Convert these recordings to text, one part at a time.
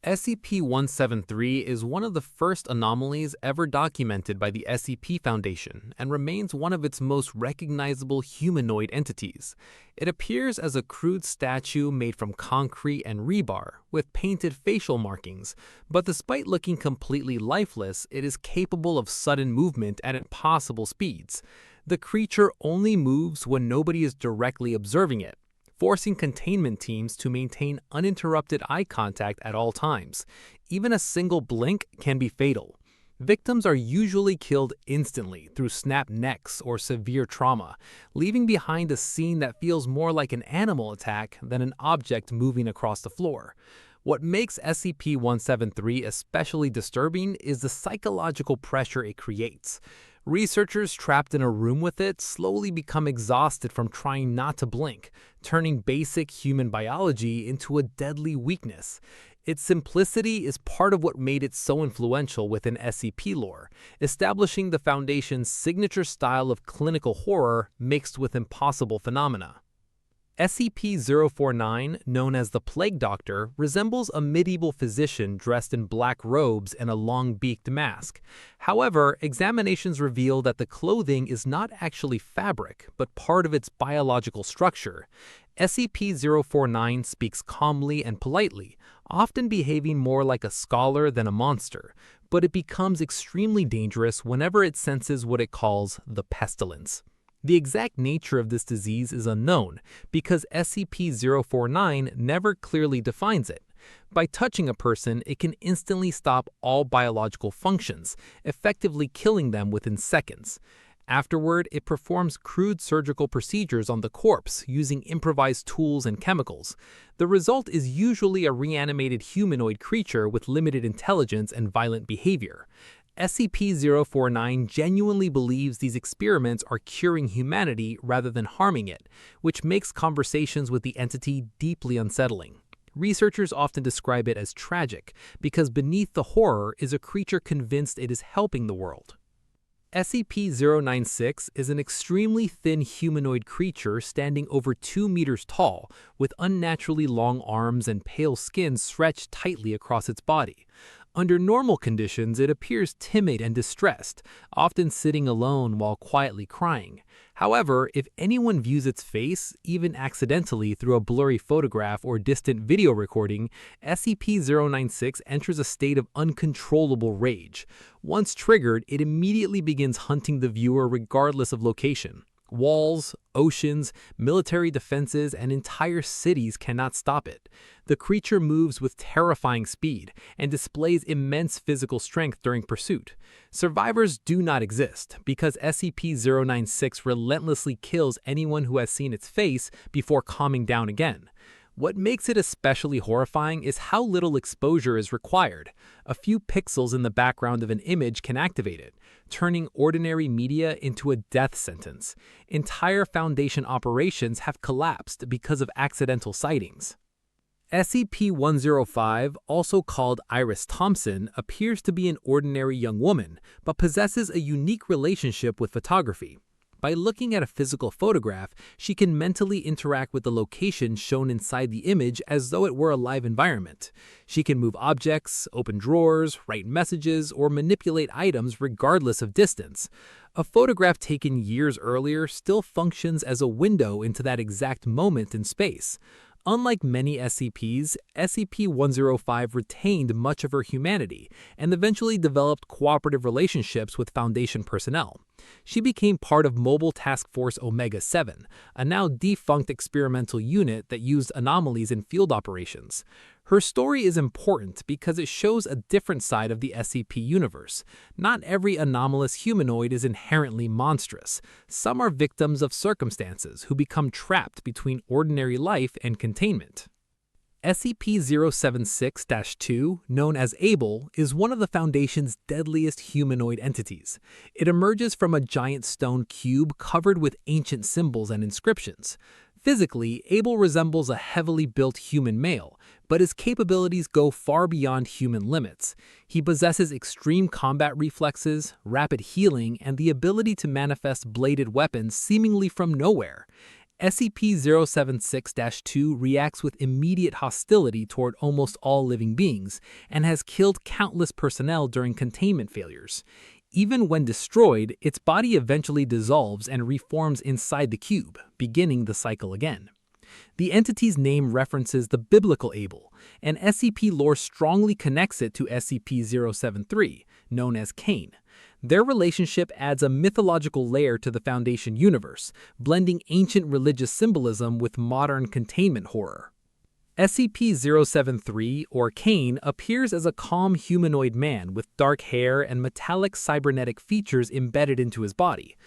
SCP-173 is one of the first anomalies ever documented by the SCP Foundation and remains one of its most recognizable humanoid entities. It appears as a crude statue made from concrete and rebar, with painted facial markings, but despite looking completely lifeless, it is capable of sudden movement at impossible speeds. The creature only moves when nobody is directly observing it, forcing containment teams to maintain uninterrupted eye contact at all times. Even a single blink can be fatal. Victims are usually killed instantly through snapped necks or severe trauma, leaving behind a scene that feels more like an animal attack than an object moving across the floor. What makes SCP-173 especially disturbing is the psychological pressure it creates. Researchers trapped in a room with it slowly become exhausted from trying not to blink, turning basic human biology into a deadly weakness. Its simplicity is part of what made it so influential within SCP lore, establishing the Foundation's signature style of clinical horror mixed with impossible phenomena. SCP-049, known as the Plague Doctor, resembles a medieval physician dressed in black robes and a long-beaked mask. However, examinations reveal that the clothing is not actually fabric, but part of its biological structure. SCP-049 speaks calmly and politely, often behaving more like a scholar than a monster, but it becomes extremely dangerous whenever it senses what it calls the pestilence. The exact nature of this disease is unknown because SCP-049 never clearly defines it. By touching a person, it can instantly stop all biological functions, effectively killing them within seconds. Afterward, it performs crude surgical procedures on the corpse using improvised tools and chemicals. The result is usually a reanimated humanoid creature with limited intelligence and violent behavior. SCP-049 genuinely believes these experiments are curing humanity rather than harming it, which makes conversations with the entity deeply unsettling. Researchers often describe it as tragic because beneath the horror is a creature convinced it is helping the world. SCP-096 is an extremely thin humanoid creature standing over 2 meters tall, with unnaturally long arms and pale skin stretched tightly across its body. Under normal conditions, it appears timid and distressed, often sitting alone while quietly crying. However, if anyone views its face, even accidentally through a blurry photograph or distant video recording, SCP-096 enters a state of uncontrollable rage. Once triggered, it immediately begins hunting the viewer regardless of location. Walls, oceans, military defenses, and entire cities cannot stop it. The creature moves with terrifying speed and displays immense physical strength during pursuit. Survivors do not exist because SCP-096 relentlessly kills anyone who has seen its face before calming down again. What makes it especially horrifying is how little exposure is required. A few pixels in the background of an image can activate it, turning ordinary media into a death sentence. Entire Foundation operations have collapsed because of accidental sightings. SCP-105, also called Iris Thompson, appears to be an ordinary young woman, but possesses a unique relationship with photography. By looking at a physical photograph, she can mentally interact with the location shown inside the image as though it were a live environment. She can move objects, open drawers, write messages, or manipulate items regardless of distance. A photograph taken years earlier still functions as a window into that exact moment in space. Unlike many SCPs, SCP-105 retained much of her humanity and eventually developed cooperative relationships with Foundation personnel. She became part of Mobile Task Force Omega-7, a now defunct experimental unit that used anomalies in field operations. Her story is important because it shows a different side of the SCP universe. Not every anomalous humanoid is inherently monstrous. Some are victims of circumstances who become trapped between ordinary life and containment. SCP-076-2, known as Able, is one of the Foundation's deadliest humanoid entities. It emerges from a giant stone cube covered with ancient symbols and inscriptions. Physically, Able resembles a heavily built human male, but his capabilities go far beyond human limits. He possesses extreme combat reflexes, rapid healing, and the ability to manifest bladed weapons seemingly from nowhere. SCP-076-2 reacts with immediate hostility toward almost all living beings and has killed countless personnel during containment failures. Even when destroyed, its body eventually dissolves and reforms inside the cube, beginning the cycle again. The entity's name references the biblical Abel, and SCP lore strongly connects it to SCP-073, known as Cain. Their relationship adds a mythological layer to the Foundation universe, blending ancient religious symbolism with modern containment horror. SCP-073, or Cain, appears as a calm humanoid man with dark hair and metallic cybernetic features embedded into his body.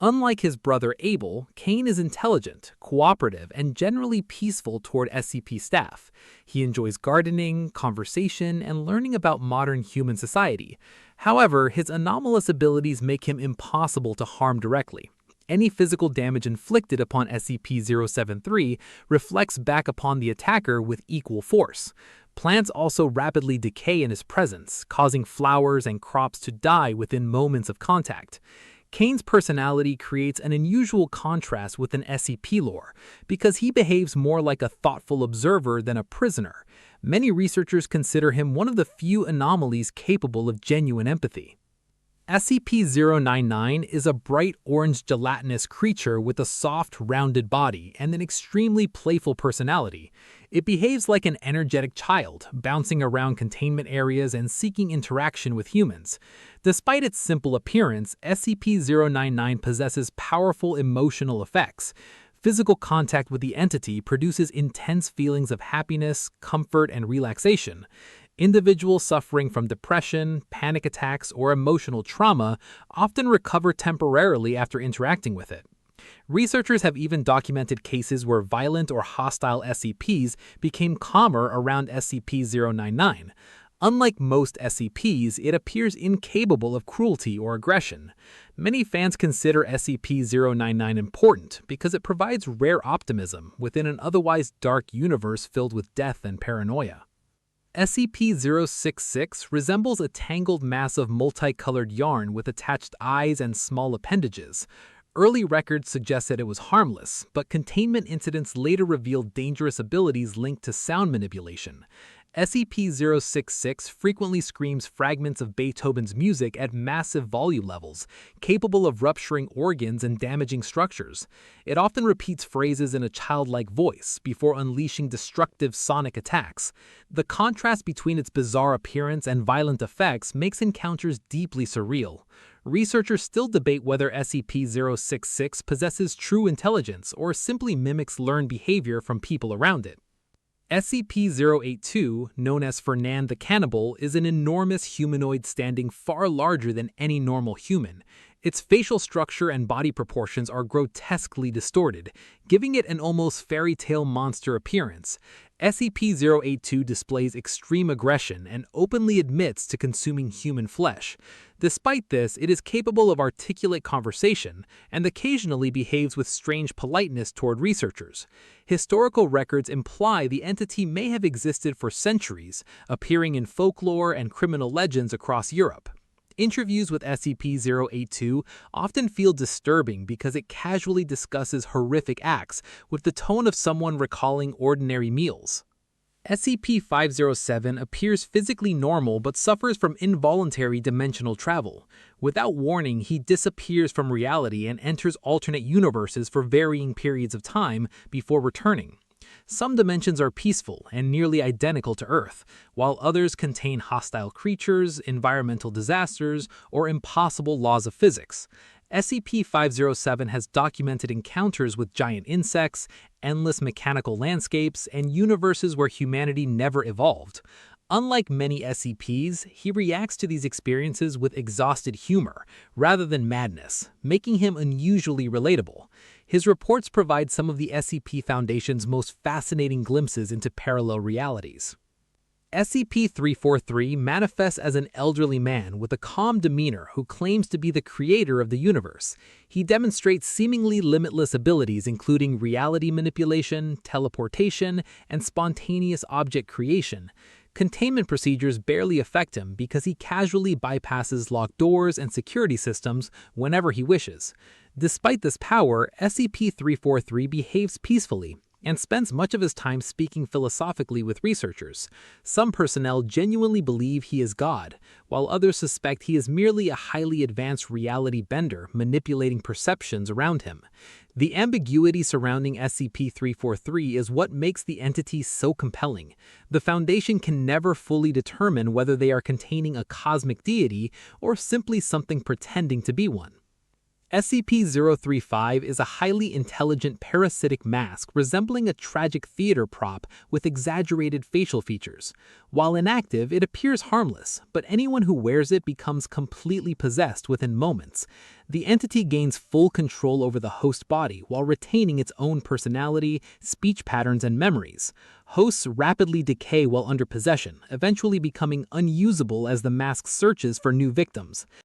Unlike his brother Abel, Cain is intelligent, cooperative, and generally peaceful toward SCP staff. He enjoys gardening, conversation, and learning about modern human society. However, his anomalous abilities make him impossible to harm directly. Any physical damage inflicted upon SCP-073 reflects back upon the attacker with equal force. Plants also rapidly decay in his presence, causing flowers and crops to die within moments of contact. Cain's personality creates an unusual contrast with an SCP lore, because he behaves more like a thoughtful observer than a prisoner. Many researchers consider him one of the few anomalies capable of genuine empathy. SCP-099 is a bright orange gelatinous creature with a soft, rounded body and an extremely playful personality. It behaves like an energetic child, bouncing around containment areas and seeking interaction with humans. Despite its simple appearance, SCP-099 possesses powerful emotional effects. Physical contact with the entity produces intense feelings of happiness, comfort, and relaxation. Individuals suffering from depression, panic attacks, or emotional trauma often recover temporarily after interacting with it. Researchers have even documented cases where violent or hostile SCPs became calmer around SCP-099. Unlike most SCPs, it appears incapable of cruelty or aggression. Many fans consider SCP-099 important because it provides rare optimism within an otherwise dark universe filled with death and paranoia. SCP-066 resembles a tangled mass of multicolored yarn with attached eyes and small appendages. Early records suggest that it was harmless, but containment incidents later revealed dangerous abilities linked to sound manipulation. SCP-066 frequently screams fragments of Beethoven's music at massive volume levels, capable of rupturing organs and damaging structures. It often repeats phrases in a childlike voice before unleashing destructive sonic attacks. The contrast between its bizarre appearance and violent effects makes encounters deeply surreal. Researchers still debate whether SCP-066 possesses true intelligence or simply mimics learned behavior from people around it. SCP-082, known as Fernand the Cannibal, is an enormous humanoid standing far larger than any normal human. Its facial structure and body proportions are grotesquely distorted, giving it an almost fairy tale monster appearance. SCP-082 displays extreme aggression and openly admits to consuming human flesh. Despite this, it is capable of articulate conversation and occasionally behaves with strange politeness toward researchers. Historical records imply the entity may have existed for centuries, appearing in folklore and criminal legends across Europe. Interviews with SCP-082 often feel disturbing because it casually discusses horrific acts with the tone of someone recalling ordinary meals. SCP-507 appears physically normal but suffers from involuntary dimensional travel. Without warning, he disappears from reality and enters alternate universes for varying periods of time before returning. Some dimensions are peaceful and nearly identical to Earth, while others contain hostile creatures, environmental disasters, or impossible laws of physics. SCP-507 has documented encounters with giant insects, endless mechanical landscapes, and universes where humanity never evolved. Unlike many SCPs, he reacts to these experiences with exhausted humor, rather than madness, making him unusually relatable. His reports provide some of the SCP Foundation's most fascinating glimpses into parallel realities. SCP-343 manifests as an elderly man with a calm demeanor who claims to be the creator of the universe. He demonstrates seemingly limitless abilities including reality manipulation, teleportation, and spontaneous object creation. Containment procedures barely affect him because he casually bypasses locked doors and security systems whenever he wishes. Despite this power, SCP-343 behaves peacefully and spends much of his time speaking philosophically with researchers. Some personnel genuinely believe he is God, while others suspect he is merely a highly advanced reality bender manipulating perceptions around him. The ambiguity surrounding SCP-343 is what makes the entity so compelling. The Foundation can never fully determine whether they are containing a cosmic deity or simply something pretending to be one. SCP-035 is a highly intelligent parasitic mask resembling a tragic theater prop with exaggerated facial features. While inactive, it appears harmless, but anyone who wears it becomes completely possessed within moments. The entity gains full control over the host body while retaining its own personality, speech patterns, and memories. Hosts rapidly decay while under possession, eventually becoming unusable as the mask searches for new victims.